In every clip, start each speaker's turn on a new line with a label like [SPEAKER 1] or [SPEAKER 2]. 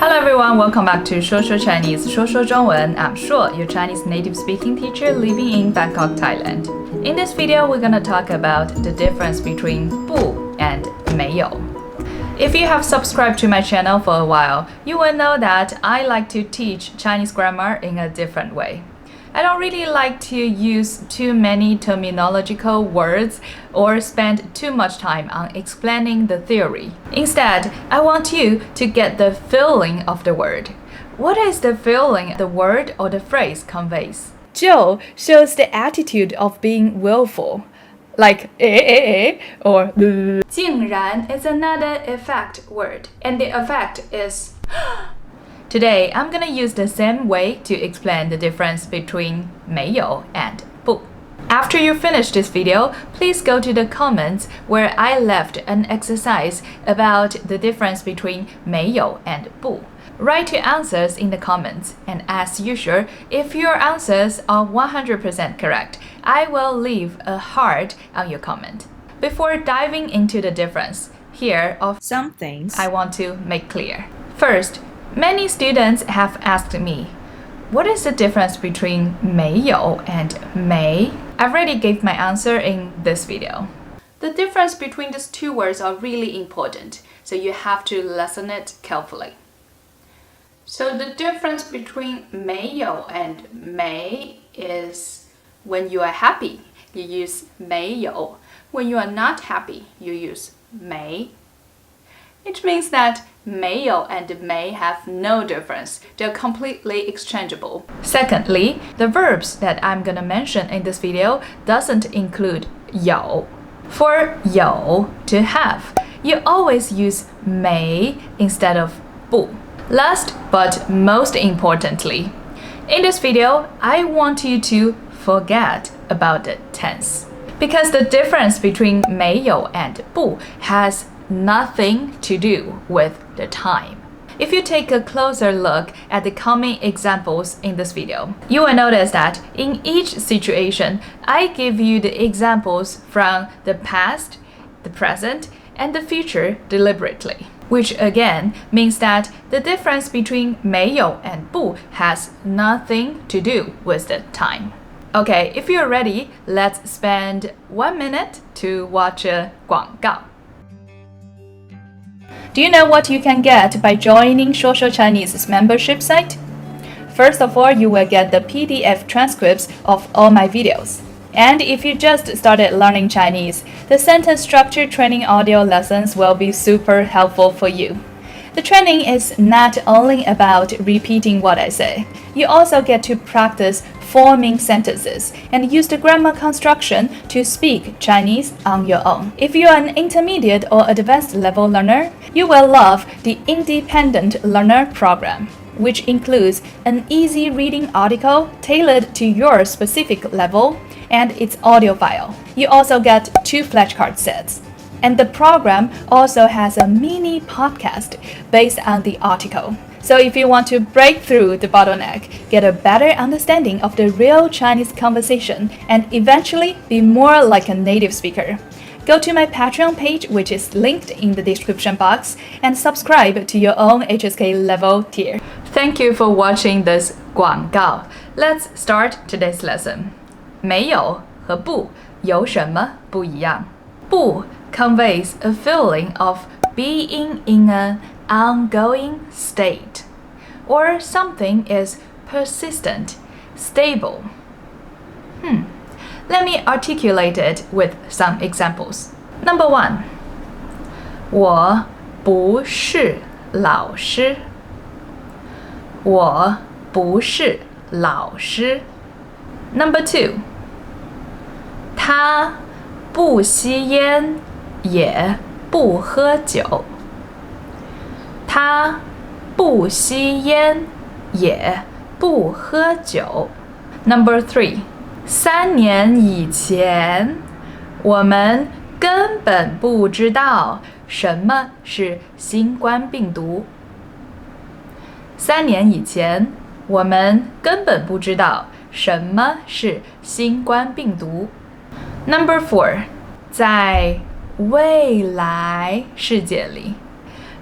[SPEAKER 1] Hello everyone, welcome back to 说说 Chinese, 说说中文. I'm Shuo, your Chinese native speaking teacher living in Bangkok, Thailand. In this video, we're gonna talk about the difference between 不 and 没有. If you have subscribed to my channel for a while, you will know that I like to teach Chinese grammar in a different way. I don't really like to use too many terminological words or spend too much time on explaining the theory. Instead, I want you to get the feeling of the word. What is the feeling the word or the phrase conveys? 就 shows the attitude of being willful, like or 竟然 is another effect word, and the effect is Today, I'm gonna use the same way to explain the difference between 没有 and 不. After you finish this video, please go to the comments where I left an exercise about the difference between 没有 and 不. Write your answers in the comments, and as usual, if your answers are 100% correct, I will leave a heart on your comment. Before diving into the difference, here are some things I want to make clear. First, many students have asked me, what is the difference between 没有 and 没? I already gave my answer in this video. The difference between these two words are really important, so you have to listen it carefully. So the difference between 没有 and 没 is when you are happy, you use 没有. When you are not happy, you use 没. It means that 没有 and 没 have no difference. They're completely exchangeable. Secondly, the verbs that I'm gonna mention in this video doesn't include 有. For 有, to have, you always use 没 instead of 不. Last but most importantly, in this video, I want you to forget about the tense. Because the difference between 没有 and 不 has nothing to do with the time. If you take a closer look at the common examples in this video, you will notice that in each situation, I give you the examples from the past, the present, and the future deliberately, which again means that the difference between 没有 and 不 has nothing to do with the time. Okay, if you're ready, let's spend 1 minute to watch a 广告. Do you know what you can get by joining ShuoshuoChinese's membership site? First of all, you will get the PDF transcripts of all my videos. And if you just started learning Chinese, the sentence structure training audio lessons will be super helpful for you. The training is not only about repeating what I say. You also get to practice forming sentences and use the grammar construction to speak Chinese on your own. If you are an intermediate or advanced level learner, you will love the Independent Learner program, which includes an easy reading article tailored to your specific level and its audio file. You also get 2 flashcard sets. And the program also has a mini podcast based on the article. So if you want to break through the bottleneck, get a better understanding of the real Chinese conversation, and eventually be more like a native speaker, go to my Patreon page, which is linked in the description box, and subscribe to your own HSK level tier. Thank you for watching this 广告. Let's start today's lesson. 没有和不有什么不一样？不 conveys a feeling of being in an ongoing state, or something is persistent, stable. Let me articulate it with some examples. Number 1, 我不是老师。我不是老师。Number 2, 他不吸烟也不喝酒。他不吸烟也不喝酒。Number 3, 3年以前，我们根本不知道什么是新冠病毒。3年以前，我们根本不知道什么是新冠病毒。Number 4, 在未来世界里，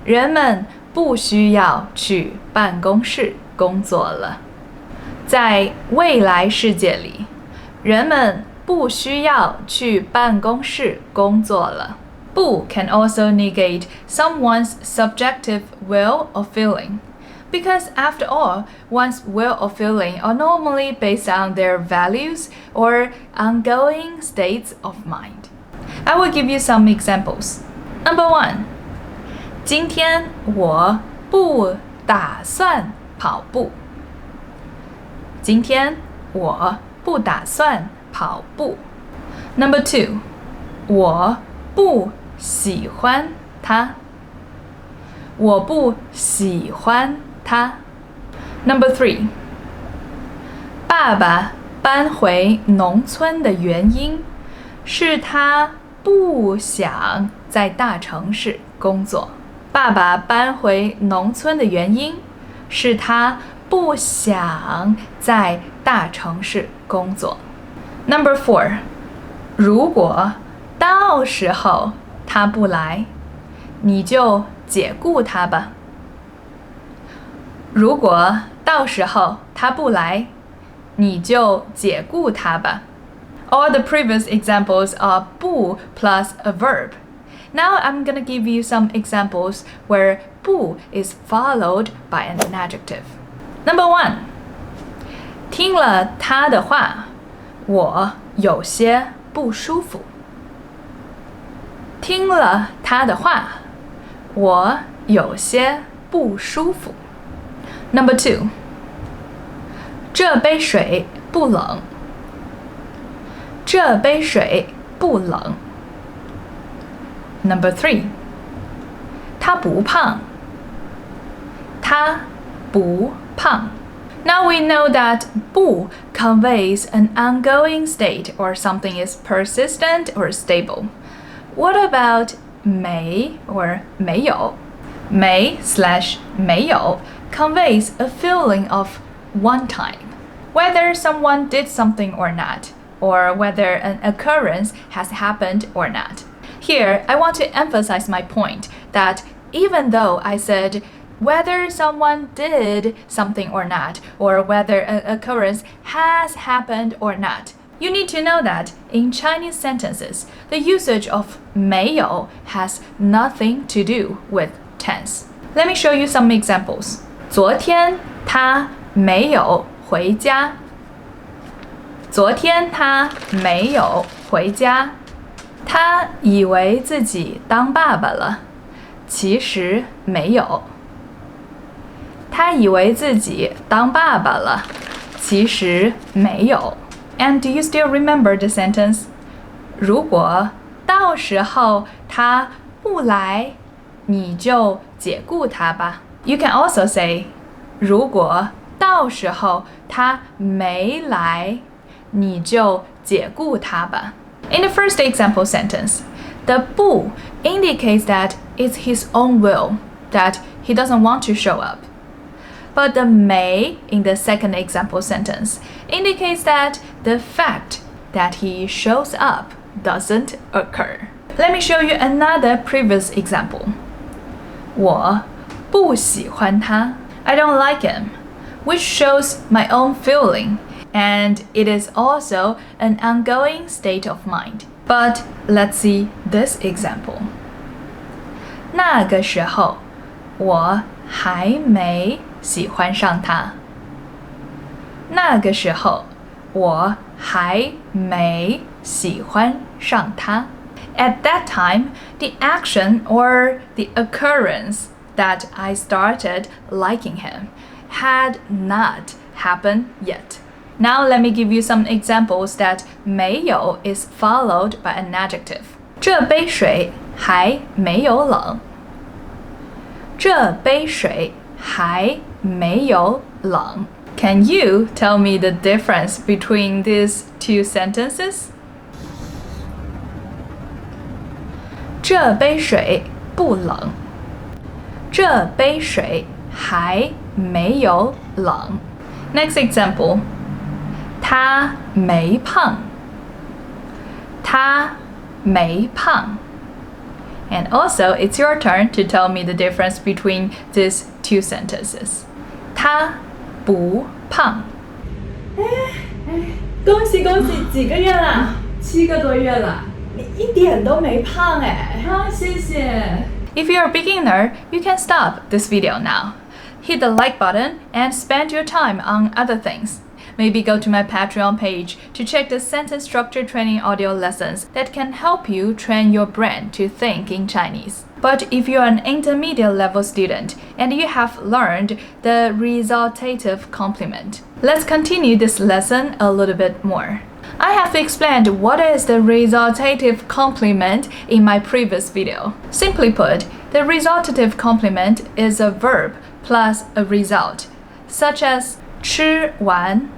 [SPEAKER 1] 人们不需要去办公室工作了。在未来世界里，人们不需要去办公室工作了。不 can also negate someone's subjective will or feeling, because after all, one's will or feeling are normally based on their values or ongoing states of mind. I will give you some examples. Number 1. 今天我不打算跑步。今天我不打算跑步。Number 2. 我不喜欢他。我不喜欢他。Number 3. 爸爸搬回农村的原因是他不想在大城市工作。爸爸搬回农村的原因是他不想在大城市工作。Number 4. 如果到时候他不来，你就解雇他吧。如果到时候他不来，你就解雇他吧。All the previous examples are 不 plus a verb. Now I'm gonna give you some examples where 不 is followed by an adjective. Number 1. 听了他的话，我有些不舒服。听了他的话，我有些不舒服。Number 2. 这杯水不冷。这杯水不冷。Number 3. 他不胖。他不胖。Now we know that 不 conveys an ongoing state or something is persistent or stable. What about 没 or 没有？没 / 没有 conveys a feeling of one time, whether someone did something or not, or whether an occurrence has happened or not. Here, I want to emphasize my point that even though I said whether someone did something or not, or whether an occurrence has happened or not, you need to know that in Chinese sentences, the usage of 没有 has nothing to do with tense. Let me show you some examples. 昨天他没有回家。昨天他没有回家。他以为自己当爸爸了，其实没有。他以为自己当爸爸了，其实没有。And do you still remember the sentence? 如果到时候他不来，你就解雇他吧。You can also say, 如果到时候他没来，你就解雇他吧。In the first example sentence, the 不 indicates that it's his own will, that he doesn't want to show up. But the 没 in the second example sentence indicates that the fact that he shows up doesn't occur. Let me show you another previous example. 我不喜欢他. I don't like him, which shows my own feeling, and it is also an ongoing state of mind. But let's see this example. 那个时候，我还没喜欢上他。那个时候，我还没喜欢上他。At that time, the action or the occurrence that I started liking him had not happened yet. Now let me give you some examples that 没有 is followed by an adjective. 这杯水还没有冷。这杯水还没有冷。Can you tell me the difference between these two sentences? 这杯水不冷。这杯水还没有冷。Next example. 他没胖。他没胖。And also, it's your turn to tell me the difference between these two sentences. 他不胖。
[SPEAKER 2] 恭喜恭喜，几个月了？7个多月了，你一点都没胖哎。好，谢谢。
[SPEAKER 1] If you're a beginner, you can stop this video now. Hit the like button and spend your time on other things. Maybe go to my Patreon page to check the sentence structure training audio lessons that can help you train your brain to think in Chinese. But if you're an intermediate level student and you have learned the resultative complement, let's continue this lesson a little bit more. I have explained what is the resultative complement in my previous video. Simply put, the resultative complement is a verb plus a result, such as 吃完、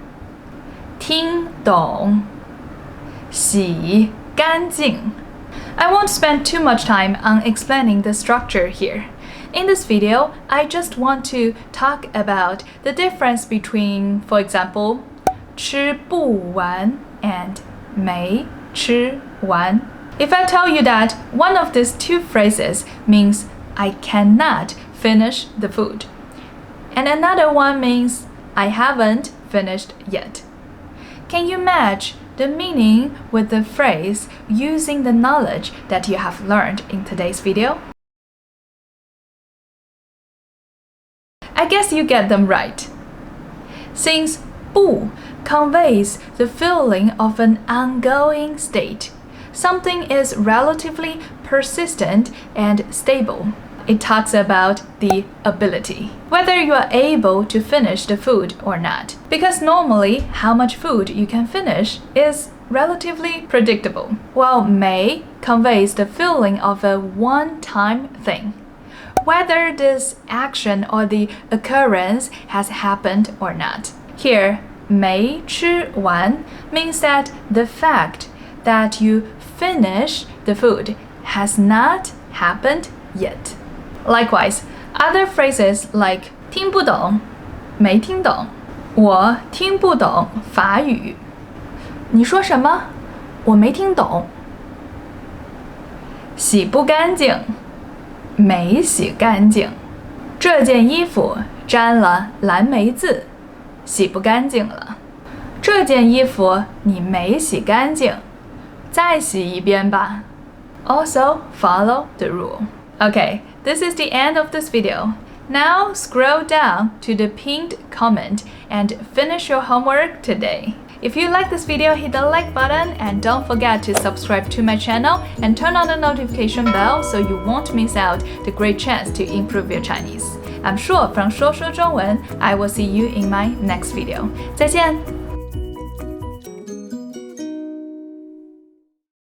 [SPEAKER 1] 听懂、洗干净. I won't spend too much time on explaining the structure here. In this video, I just want to talk about the difference between, for example, 吃不完 and 没吃完. If I tell you that one of these two phrases means I cannot finish the food, and another one means I haven't finished yet, can you match the meaning with the phrase using the knowledge that you have learned in today's video? I guess you get them right. Since 不 conveys the feeling of an ongoing state, something is relatively persistent and stable. It talks about the ability, whether you are able to finish the food or not. Because normally, how much food you can finish is relatively predictable, while 没 conveys the feeling of a one-time thing, whether this action or the occurrence has happened or not. Here, 没吃完 means that the fact that you finish the food has not happened yet. Likewise, other phrases like 听不懂、没听懂、我听不懂法语。你说什么？我没听懂。洗不干净，没洗干净。这件衣服沾了蓝莓渍，洗不干净了。这件衣服你没洗干净，再洗一遍吧。Also, follow the rule. Okay, this is the end of this video. Now scroll down to the pinned comment and finish your homework today. If you like this video, hit the like button and don't forget to subscribe to my channel and turn on the notification bell so you won't miss out the great chance to improve your Chinese. I'm Shuo from 说说中文. I will see you in my next video. 再见。